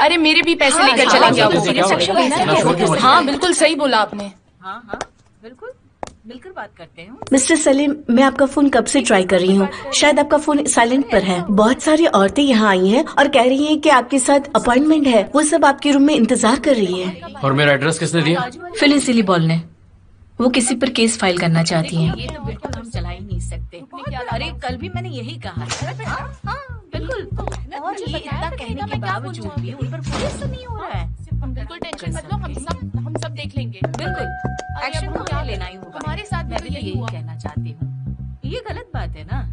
अरे मेरे भी पैसे लेकर चलेंगे वो। हाँ बिल्कुल सही बोला आपने। हाँ हाँ बिल्कुल, मिलकर बात करते हैं। मिस्टर सलीम, मैं आपका फोन कब से ट्राई कर रही हूँ, शायद आपका फोन साइलेंट पर है। बहुत सारी औरतें यहाँ आई हैं और कह रही हैं कि आपके साथ अपॉइंटमेंट है। वो सब आपके रूम में इंतजार कर रही है। और मेरा एड्रेस किसने दिया? फिलिस इलीबॉल ने। वो किसी पर केस फाइल करना चाहती हैं। ये तो बिल्कुल हम चला ही नहीं सकते। अरे कल भी मैंने यही कहा था। बिल्कुल, और ये इतना कहने के बावजूद भी उन पर पुलिस नहीं हो रहा है। बिल्कुल टेंशन मत लो, हम सब देख लेंगे। बिल्कुल एक्शन तो क्या लेना ही होगा। हमारे साथ मैं भी तो यही कहना चाहती हूँ। ये गलत बात है ना।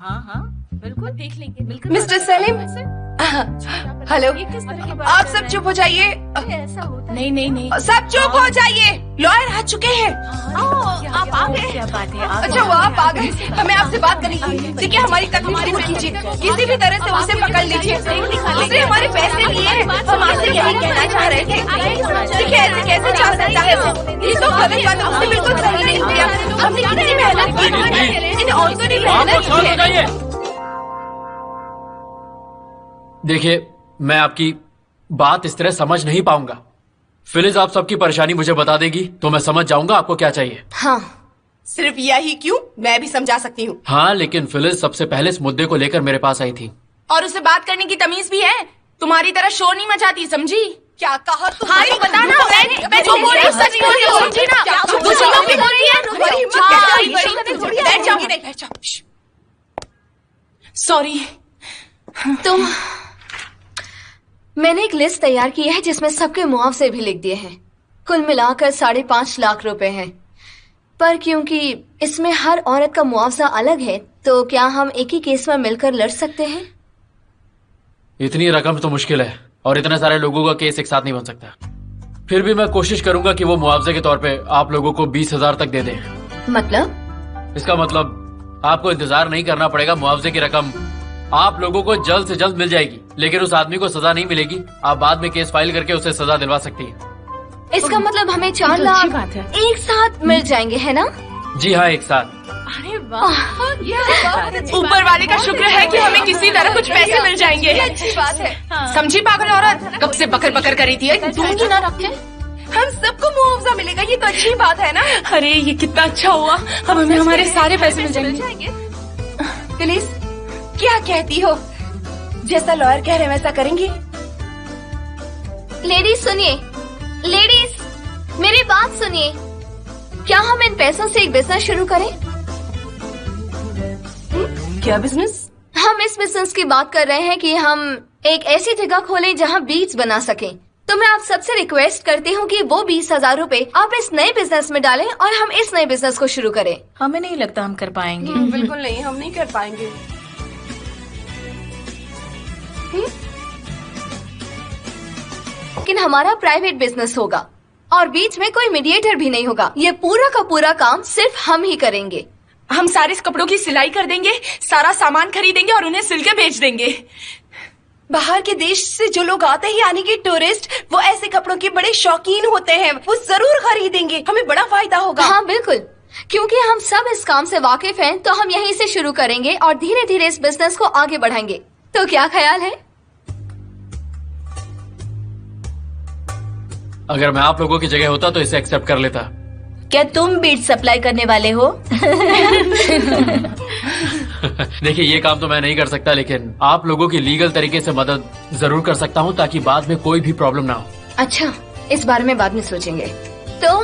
हाँ हाँ बिल्कुल देख लेंगे। बिल्कुल। मिस्टर सलीम, हेलो, आप सब चुप हो जाइए। ऐसा होता नहीं नहीं नहीं, सब चुप हो जाइए, लॉयर आ चुके हैं। आप आ गए? क्या बात है? अच्छा वो आप आ गए, हमें आपसे बात करनी थी। देखिए हमारी तकलीफ दूर कीजिए, किसी भी तरह से उसे पकड़ लीजिए। उसने हमारे पैसे लिए, हम आपसे यही कहना चाह रहे थे। देखिए ऐसे कैसे जा सकता है वो, ये तो गलत बात है, उसने बिल्कुल सही नहीं किया। हमने कितनी मेहनत की, इन औरतों ने मेहनत की है। देखिए, मैं आपकी बात इस तरह समझ नहीं पाऊंगा। फिलिस आप सबकी परेशानी मुझे बता देगी तो मैं समझ जाऊंगा आपको क्या चाहिए। हाँ, सिर्फ यही क्यों, मैं भी समझा सकती हूँ। हाँ, लेकिन फिलिस सबसे पहले इस मुद्दे को लेकर मेरे पास आई थी। और उसे बात करने की तमीज भी है, तुम्हारी तरह शोर नहीं मचाती, समझी? क्या कहा तुम? हाँ तो बता ना, मैं जो बोल रही हूँ सच बोल रही हूँ, समझी ना? दूसरी लोग भी बोलती है। बैठ जाओगी नहीं? बैठ जाओ। सॉरी। मैंने एक लिस्ट तैयार की है जिसमें सबके मुआवजे भी लिख दिए हैं। कुल मिलाकर 5.5 लाख रुपए हैं। पर क्योंकि इसमें हर औरत का मुआवजा अलग है, तो क्या हम एक ही केस में मिलकर लड़ सकते हैं? इतनी रकम तो मुश्किल है और इतने सारे लोगों का केस एक साथ नहीं बन सकता। फिर भी मैं कोशिश करूंगा कि वो मुआवजे के तौर पे आप लोगों को 20,000 तक दे दें। मतलब? इसका मतलब आपको इंतजार नहीं करना पड़ेगा। मुआवजे की रकम आप लोगों को जल्द से जल्द मिल जाएगी, लेकिन उस आदमी को सजा नहीं मिलेगी। आप बाद में केस फाइल करके उसे सजा दिलवा सकती है। इसका मतलब हमें 4 लाख एक साथ मिल जाएंगे, है ना? जी हाँ, एक साथ। अरे वाह, ऊपर वाले का शुक्र है कि हमें किसी तरह कुछ पैसे मिल जाएंगे। अच्छी बात है। समझी पागल औरत, कब से बकर बकर करी थी। दूंगी ना रखे, हम सबको मुआवजा मिलेगा, ये तो अच्छी बात है ना। अरे ये कितना अच्छा हुआ, अब हमें हमारे सारे पैसे मिल जाएंगे। फिलिस, क्या कहती हो? जैसा लॉयर कह रहे हैं वैसा करेंगी? लेडीज सुनिए, लेडीज मेरी बात सुनिए। क्या हम इन पैसों से एक बिजनेस शुरू करें? क्या बिजनेस? हम इस बिजनेस की बात कर रहे हैं कि हम एक ऐसी जगह खोलें जहां बीज बना सकें। तो मैं आप सबसे रिक्वेस्ट करती हूँ कि वो 20,000 रुपए आप इस नए बिजनेस में डालें और हम इस नए बिजनेस को शुरू करें। हमें नहीं लगता हम कर पाएंगे। बिल्कुल नहीं, हम नहीं कर पाएंगे। लेकिन हमारा प्राइवेट बिजनेस होगा और बीच में कोई मीडिएटर भी नहीं होगा। ये पूरा का पूरा काम सिर्फ हम ही करेंगे। हम सारे कपड़ों की सिलाई कर देंगे, सारा सामान खरीदेंगे और उन्हें सिल के बेच देंगे। बाहर के देश से जो लोग आते हैं यानी कि टूरिस्ट, वो ऐसे कपड़ों के बड़े शौकीन होते हैं, वो जरूर खरीदेंगे। हमें बड़ा फायदा होगा। हाँ बिल्कुल, क्योंकि हम सब इस काम से वाकिफ हैं, तो हम यहीं से शुरू करेंगे और धीरे धीरे इस बिजनेस को आगे बढ़ाएंगे। तो क्या ख्याल है? अगर मैं आप लोगों की जगह होता तो इसे एक्सेप्ट कर लेता। क्या तुम बीज सप्लाई करने वाले हो? देखिए, ये काम तो मैं नहीं कर सकता, लेकिन आप लोगों की लीगल तरीके से मदद जरूर कर सकता हूँ ताकि बाद में कोई भी प्रॉब्लम ना हो। अच्छा, इस बारे में बाद में सोचेंगे। तो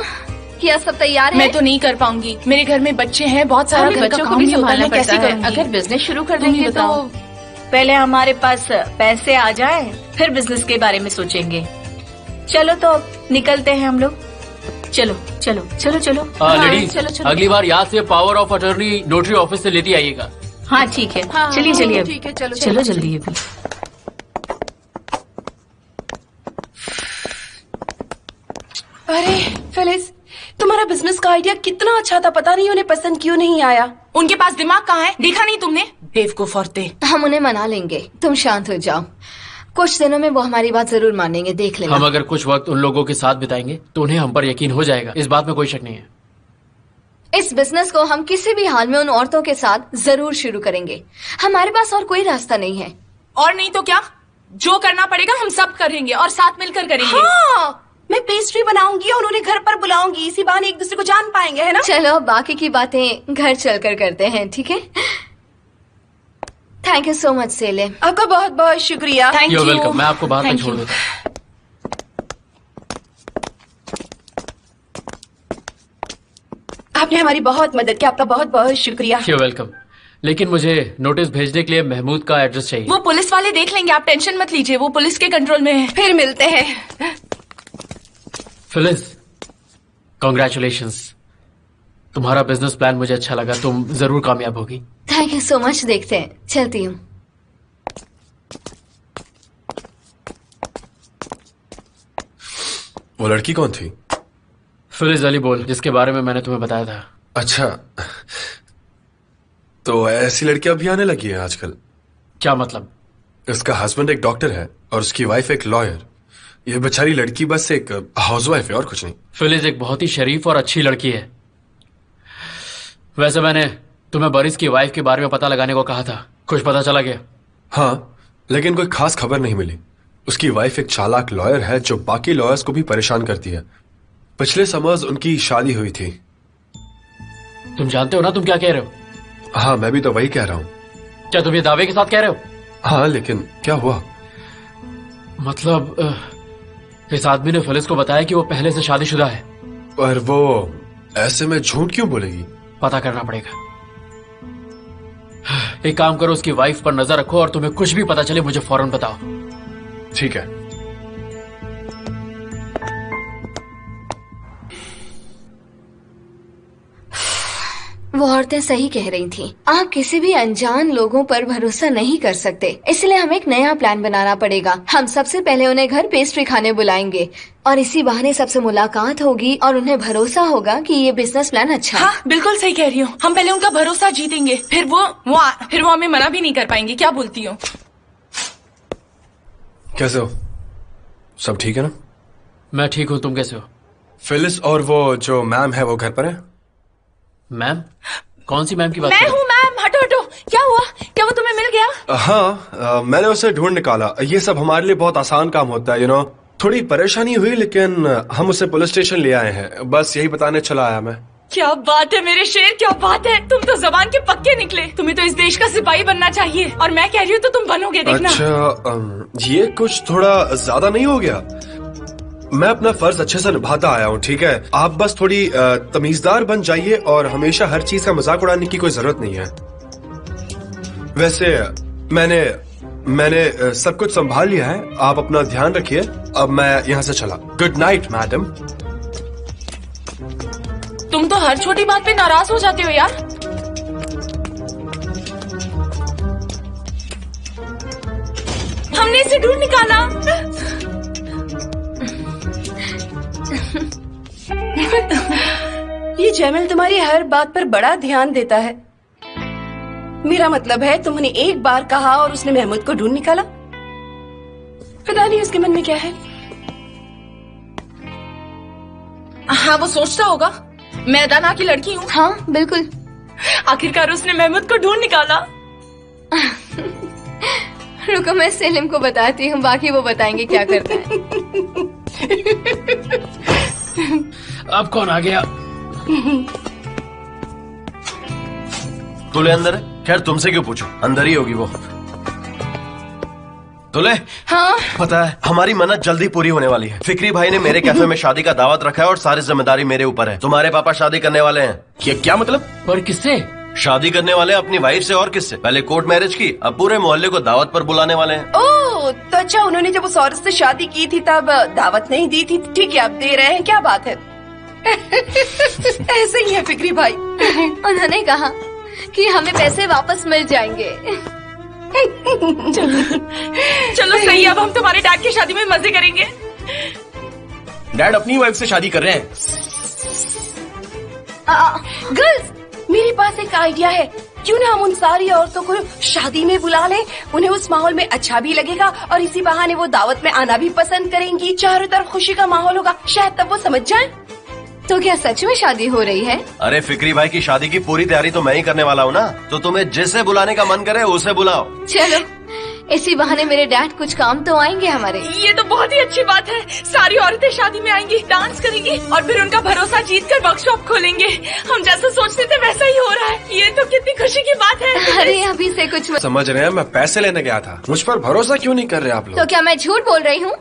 क्या सब तैयार है? मैं तो नहीं कर पाऊंगी, मेरे घर में बच्चे हैं, बहुत सारा घर का काम भी होता है, कैसे करूंगी? अगर बिजनेस शुरू कर देंगे तो पहले हमारे पास पैसे आ जाए, फिर बिजनेस के बारे में सोचेंगे। चलो तो निकलते हैं हम लोग। चलो चलो चलो चलो। लेडीज, अगली बार याद से power of attorney notary office से लेती आइएगा। हाँ ठीक है, चलिए चलिए, ठीक है, चलो चलो जल्दी अभी। अरे फिलिस, तुम्हारा बिजनेस का आइडिया कितना अच्छा था, पता नहीं उन्हें पसंद क्यों नहीं आया। उनके पास दिमाग कहाँ है, देखा नहीं तुमने? बेवकूफ औरतें। हम उन्हें मना लेंगे, तुम शांत हो जाओ। कुछ दिनों में वो हमारी बात जरूर मानेंगे, देख लेना। हम अगर कुछ वक्त उन लोगों के साथ बिताएंगे तो उन्हें हम पर यकीन हो जाएगा, इस बात में कोई शक नहीं है। इस बिजनेस को हम किसी भी हाल में उन औरतों के साथ जरूर शुरू करेंगे। हमारे पास और कोई रास्ता नहीं है। और नहीं तो क्या, जो करना पड़ेगा हम सब करेंगे और साथ मिलकर करेंगे। हाँ, मैं पेस्ट्री बनाऊंगी और उन्हें घर पर बुलाऊंगी। इसी बहाने एक दूसरे को जान पाएंगे, है ना? चलो बाकी की बातें घर चलकर करते हैं, ठीक है? Thank you so much Selim. आपका बहुत बहुत शुक्रिया। Thank You're you. welcome. मैं आपको बाहर तक Thank छोड़ you. देता हूँ। आपने हमारी बहुत मदद की, आपका बहुत बहुत शुक्रिया। You're welcome. लेकिन मुझे नोटिस भेजने के लिए महमूद का एड्रेस चाहिए। वो पुलिस वाले देख लेंगे, आप टेंशन मत लीजिए, वो पुलिस के कंट्रोल में है। फिर मिलते हैं। Phyllis, congratulations. तुम्हारा बिजनेस प्लान मुझे अच्छा लगा, तुम जरूर कामयाब होगी। Thank you so much. देखते हैं, चलती हूँ। वो लड़की कौन थी? फिलिस अली बोल, जिसके बारे में मैंने तुम्हें बताया था। अच्छा, तो ऐसी लड़कियां भी आने लगी हैं आजकल। क्या मतलब? इसका हस्बैंड एक डॉक्टर है और उसकी वाइफ एक लॉयर। ये बेचारी लड़की बस एक हाउसवाइफ है और कुछ नहीं। फिलिस एक बहुत ही शरीफ और अच्छी लड़की है। वैसे मैंने तुम्हें बरिस की वाइफ के बारे में पता लगाने को कहा था, कुछ पता चला क्या? हाँ, लेकिन कोई खास खबर नहीं मिली। उसकी वाइफ एक चालाक लॉयर है जो बाकी लॉयर्स को भी परेशान करती है। पिछले समर्स उनकी शादी हुई थी। तुम जानते हो ना तुम क्या कह रहे हो? हाँ, मैं भी तो वही कह रहा हूँ। क्या तुम ये दावे के साथ कह रहे हो? हाँ, लेकिन क्या हुआ? मतलब इस आदमी ने फिलिस को बताया कि वो पहले से शादीशुदा है। पर वो ऐसे में झूठ क्यों बोलेगी? पता करना पड़ेगा। एक काम करो, उसकी वाइफ पर नजर रखो और तुम्हें कुछ भी पता चले मुझे फौरन बताओ। ठीक है। वो औरतें सही कह रही थीं। आप किसी भी अनजान लोगों पर भरोसा नहीं कर सकते, इसलिए हमें एक नया प्लान बनाना पड़ेगा। हम सबसे पहले उन्हें घर पेस्ट्री खाने बुलाएंगे और इसी बहाने सबसे मुलाकात होगी और उन्हें भरोसा होगा कि ये बिजनेस प्लान अच्छा है। हाँ बिल्कुल सही कह रही हूँ, हम पहले उनका भरोसा जीतेंगे, फिर वो हमें मना भी नहीं कर पाएंगे। क्या बोलती हो? कैसे हो? सब ठीक है ना? मैं ठीक हूँ, तुम कैसे हो? फिलिस और वो जो मैम है वो घर पर है? मैम? कौन सी मैम की बात मैं कर रहे हूँ मैम। हटो हटो। क्या हुआ? क्या वो तुम्हें मिल गया? हाँ, मैंने उसे ढूंढ निकाला। ये सब हमारे लिए बहुत आसान काम होता है, थोड़ी परेशानी हुई लेकिन हम उसे पुलिस स्टेशन ले आए हैं। बस यही बताने चला आया मैं। क्या बात है मेरे शेर, क्या बात है। तुम तो जबान के पक्के निकले। तुम्हें तो इस देश का सिपाही बनना चाहिए और मैं कह रही हूँ तो तुम बनोगे, देखना। अच्छा, ये कुछ थोड़ा ज्यादा नहीं हो गया? मैं अपना फर्ज अच्छे से निभाता आया हूँ, ठीक है? आप बस थोड़ी तमीजदार बन जाइए और हमेशा हर चीज का मजाक उड़ाने की कोई जरूरत नहीं है। वैसे मैंने सब कुछ संभाल लिया है, आप अपना ध्यान रखिए। अब मैं यहाँ से चला। Good night madam. तुम तो हर छोटी बात पे नाराज हो जाते हो यार। हमने इसे ढूंढ निकाला। ये जैमल तुम्हारी हर बात पर बड़ा ध्यान देता है। मेरा मतलब है तुमने एक बार कहा और उसने महमूद को ढूंढ निकाला। पता नहीं उसके मन में क्या है। हाँ वो सोचता होगा मैं दाना की लड़की हूँ। हाँ बिल्कुल। आखिरकार उसने महमूद को ढूंढ निकाला। रुको मैं सेलिम को बताती हूँ, बाकी वो बताएंगे क्या करना है। अब कौन आ गया? तुले अंदर है? खैर तुमसे क्यों पूछूं, अंदर ही होगी वो। तुले, हाँ पता है हमारी मन्नत जल्दी पूरी होने वाली है। फिक्री भाई ने मेरे कैफे में शादी का दावत रखा है और सारी जिम्मेदारी मेरे ऊपर है। तुम्हारे पापा शादी करने वाले हैं। क्या मतलब? पर किससे? शादी करने वाले अपनी वाइफ से और किससे? पहले कोर्ट मैरिज की, अब पूरे मोहल्ले को दावत पर बुलाने वाले हैं। ओह तो अच्छा, उन्होंने जब उस औरत से शादी की थी तब दावत नहीं दी थी। ठीक है अब दे रहे हैं, क्या बात है। ऐसे ही है फिक्री भाई। उन्होंने कहा कि हमें पैसे वापस मिल जाएंगे। चलो सही, अब हम तुम्हारे डैड की शादी में मजे करेंगे। डैड अपनी वाइफ से शादी कर रहे हैं। गर्ल्स, मेरे पास एक आइडिया है। क्यों ना हम उन सारी औरतों को शादी में बुला लें, उन्हें उस माहौल में अच्छा भी लगेगा और इसी बहाने वो दावत में आना भी पसंद करेंगी। चारों तरफ खुशी का माहौल होगा, शायद तब वो समझ जाएं। तो क्या सच में शादी हो रही है? अरे फिक्री भाई की शादी की पूरी तैयारी तो मैं ही करने वाला हूँ ना, तो तुम्हें जिसे बुलाने का मन करे उसे बुलाओ। चलो इसी बहाने मेरे डैड कुछ काम तो आएंगे हमारे। ये तो बहुत ही अच्छी बात है। सारी औरतें शादी में आएंगी, डांस करेंगी और फिर उनका भरोसा जीत कर वर्कशॉप खोलेंगे। हम जैसा सोचते थे वैसा ही हो रहा है। ये तो कितनी खुशी की बात है। अरे अभी से कुछ समझ रहे हैं, मैं पैसे लेने गया था। मुझ पर भरोसा क्यों नहीं कर रहे आप तो लोग? क्या मैं झूठ बोल रही हूँ?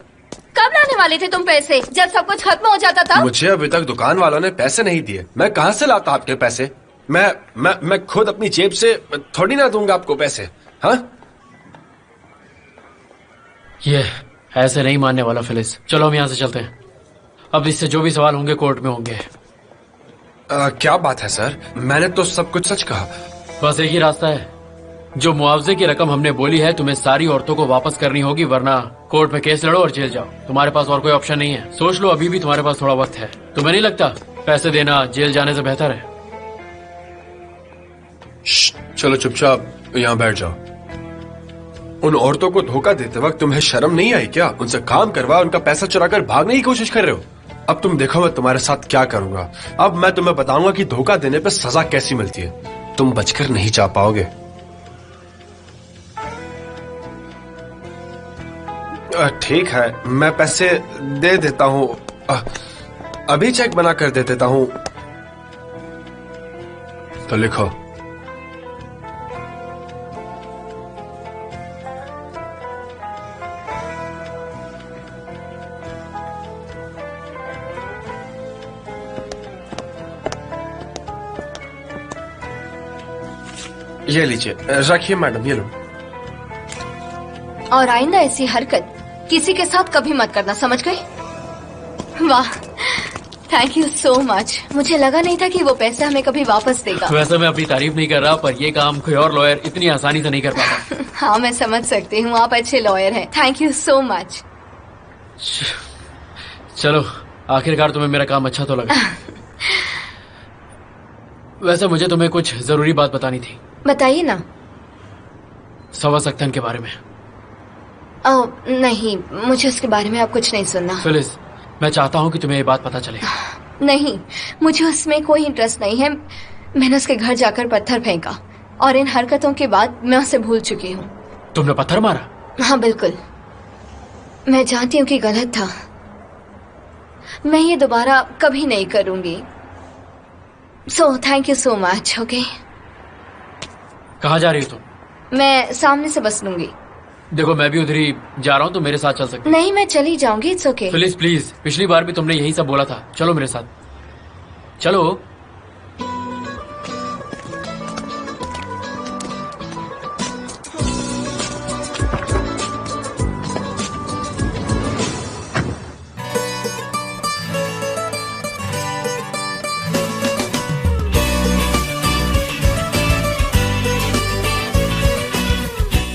कब लाने वाले थे तुम पैसे, जब सब कुछ खत्म हो जाता था? मुझे अभी तक दुकान वालों ने पैसे नहीं दिए। मैं कहाँ से लाता आपके पैसे? मैं खुद अपनी जेब से थोड़ी ना दूंगा आपको पैसे। हाँ, ये ऐसे नहीं मानने वाला फिलिस। चलो हम यहाँ से चलते हैं। अब इससे जो भी सवाल होंगे कोर्ट में होंगे। क्या बात है सर, मैंने तो सब कुछ सच कहा। बस एक ही रास्ता है। जो मुआवजे की रकम हमने बोली है तुम्हें सारी औरतों को वापस करनी होगी, वरना कोर्ट में केस लड़ो और जेल जाओ। तुम्हारे पास और कोई ऑप्शन नहीं है। सोच लो, अभी भी तुम्हारे पास थोड़ा वक्त है। तुम्हें नहीं लगता पैसे देना जेल जाने से बेहतर है? चलो चुपचाप यहाँ बैठ जाओ। उन औरतों को धोखा देते वक्त तुम्हें शर्म नहीं आई क्या? उनसे काम करवा, उनका पैसा चुराकर भागने की कोशिश कर रहे हो। अब तुम देखो मैं तुम्हारे साथ क्या करूंगा। अब मैं तुम्हें बताऊंगा कि धोखा देने पे सजा कैसी मिलती है। तुम बचकर नहीं जा पाओगे। ठीक है, मैं पैसे दे देता हूँ। अभी चेक बना कर दे देता हूँ। तो लिखो। ये लीजिए, रखिए मैडम, ये लो। और आइंदा ऐसी हरकत किसी के साथ कभी मत करना, समझ गए? वाह, थैंक यू सो मच। मुझे लगा नहीं था कि वो पैसे हमें कभी वापस देगा। वैसे मैं अपनी तारीफ नहीं कर रहा, पर ये काम कोई और लॉयर इतनी आसानी से नहीं कर पाता। हाँ, मैं समझ सकती हूँ, आप अच्छे लॉयर हैं। Thank you so much. चलो, आखिरकार तुम्हें मेरा काम अच्छा तो लगा। वैसे मुझे तुम्हें कुछ जरूरी बात बतानी थी। बताइए ना। सवास अख्तर के बारे में। ओह नहीं, मुझे उसके बारे में अब कुछ नहीं सुनना। फिलिस, मैं चाहता हूँ कि तुम्हें ये बात पता चले। नहीं, मुझे उसमें कोई इंटरेस्ट नहीं है। मैंने उसके घर जाकर पत्थर फेंका और इन हरकतों के बाद मैं उसे भूल चुकी हूँ। तुमने पत्थर मारा? हाँ बिल्कुल, मैं जानती हूँ कि गलत था। मैं ये दोबारा कभी नहीं करूंगी। So thank you so much. Okay, कहाँ जा रही हो तुम? मैं सामने से बस लूंगी। देखो, मैं भी उधर ही जा रहा हूँ, तो मेरे साथ चल सकती? नहीं, मैं चली जाऊंगी। It's okay. फिलिस प्लीज, पिछली बार भी तुमने यही सब बोला था। चलो मेरे साथ, चलो।